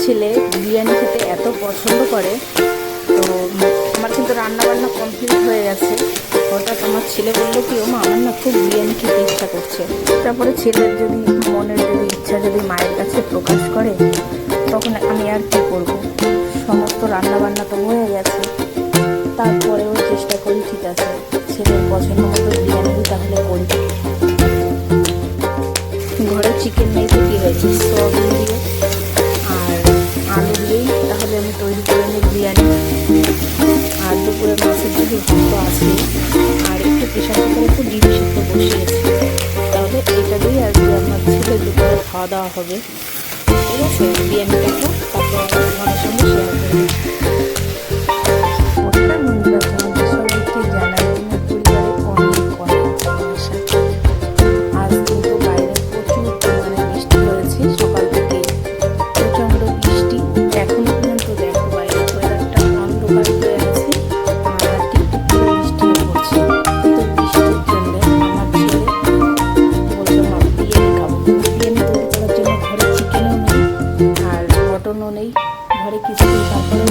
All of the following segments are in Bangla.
ছেলে বিরিয়ানি খেতে এত পছন্দ করে। তো আমার কিন্তু রান্নাবান্না কমপ্লিট হয়ে গেছে। হঠাৎ আমার ছেলে বললো কি, ও মা আমার না খুব বিরিয়ানি খেতে ইচ্ছা করছে। তারপরে ছেলের যদি মনের ইচ্ছা যদি মায়ের কাছে প্রকাশ করে, তখন আমি আর কী করবো। সমস্ত রান্নাবান্না তো হয়ে গেছে, তারপরেও চেষ্টা করি ঠিক আছে ছেলের পছন্দ মতো বিরিয়ানি তাহলে করি। ঘরে চিকেন নেই তো কী হয়েছে, সয়াবিন দিয়ে আর আলু দিয়েই তাহলে আমি তৈরি করে নিই বিরিয়ানি। আর দুপুরে মাছের যদি ভাত আছে, আর একটু প্রেশার কুকারে একটু ডিম সিদ্ধ বসিয়েছি, তাহলে এইটা দিয়ে আজকে আমার ছেলের দুপুরে খাওয়া দাওয়া হবে। ঠিক আছে, বিরিয়ানিটা তারপর আমাদের সঙ্গে শেয়ার করবো। নেই ঘরে কিছুই, তারপরে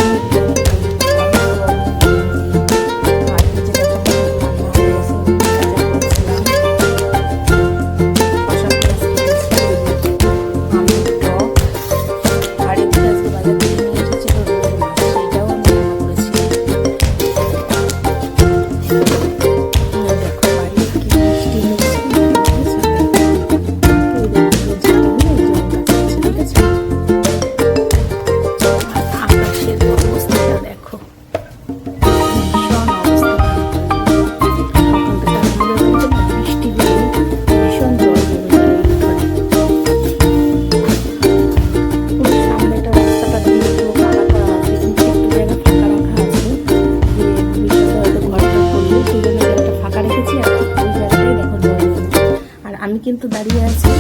আমি কিন্তু দাঁড়িয়ে আছি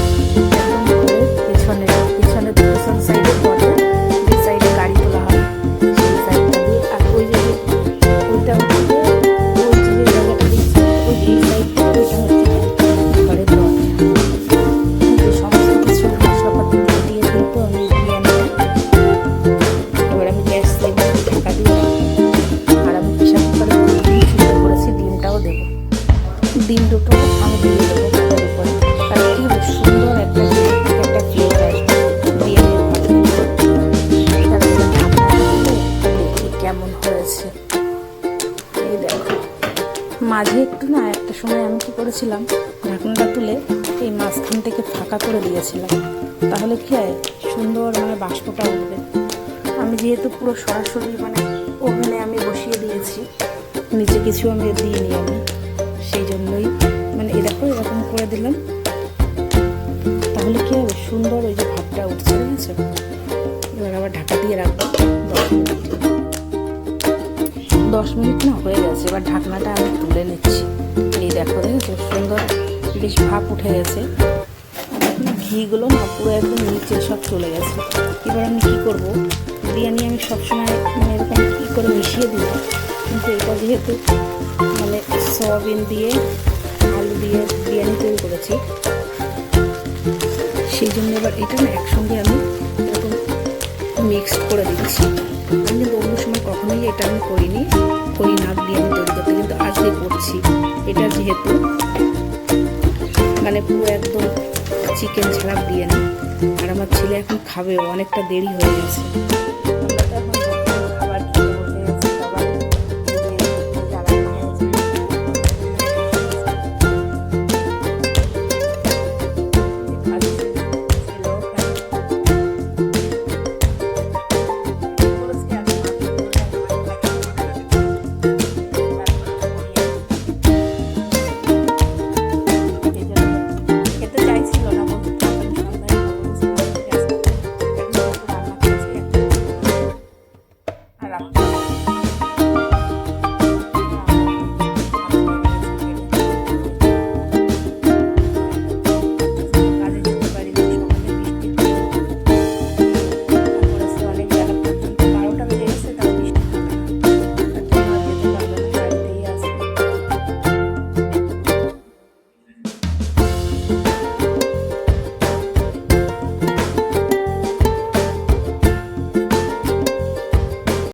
একদম পেছনে পেছন সাইডে পথে, যে সাইডে গাড়ি তোলা হয় সেই সাইডটা দিয়ে। আর ওই যে ওইটা হচ্ছে ওই যে জায়গাটা দিচ্ছে, ওই এই সাইডটা ওইটা হচ্ছে ঘরের দরজা। সমস্ত কিছু মশলাপাতি দিয়ে কিন্তু আমি বিরিয়ানিটা এবার আমি গ্যাস ফ্লেমে ঢাকা দিয়ে, আর আমি প্রেশার কুকারে ডিম সিদ্ধ করেছি, ডিমটাও দেবো। ডিম দুটো আমি দিয়ে দেবো ভাতের উপরে, তাহলে কি হবে সুন্দর একটা ফ্লেভার আসবে বিরিয়ানির। কেমন হয়েছে এই দেখো। মাঝে একটু না একটা সময় আমি কি করেছিলাম, ঢাকনাটা তুলে এই মাঝখান থেকে ফাঁকা করে দিয়েছিলাম, তাহলে কি হয় সুন্দর বাষ্পটা উঠবে। আমি যেহেতু পুরো সরাসরি ওভেনে আমি বসিয়ে দিয়েছি, নিচে কিছু আমি দিইনি আমি, সেই জন্যই এই দেখো এরকম করে দিলাম, তাহলে কি হবে সুন্দর ওই যে ভাবটা উঠছে। বুঝেছো, এবার আবার ঢাকা দিয়ে রাখবো 10 মিনিট না হয়ে গেছে। এবার ঢাকনাটা আমি তুলে নিচ্ছি। এই দেখো দেখেছো সুন্দর বেশ ভাপ উঠে গেছে, ঘিগুলো না পুরো একদম নিচে সব চলে গেছে। এবার আমি কী করবো, বিরিয়ানি আমি সবসময় এরকম কী করে মিশিয়ে দিই, কিন্তু এটা যেহেতু সয়াবিন দিয়ে আলু দিয়ে বিরিয়ানি তৈরি করেছি, সেই জন্য এবার এটা না একসঙ্গে আমি এরকম মিক্সড করে দিচ্ছি। আমি কিন্তু অন্য সময় কখনোই এটা আমি করি না বিরিয়ানি তৈরি করতে, কিন্তু আজকে করছি। এটা যেহেতু পুরো একদম চিকেন ছাড়া বিরিয়ানি, আর আমার ছেলে এখন খাবে, অনেকটা দেরি হয়ে গেছে।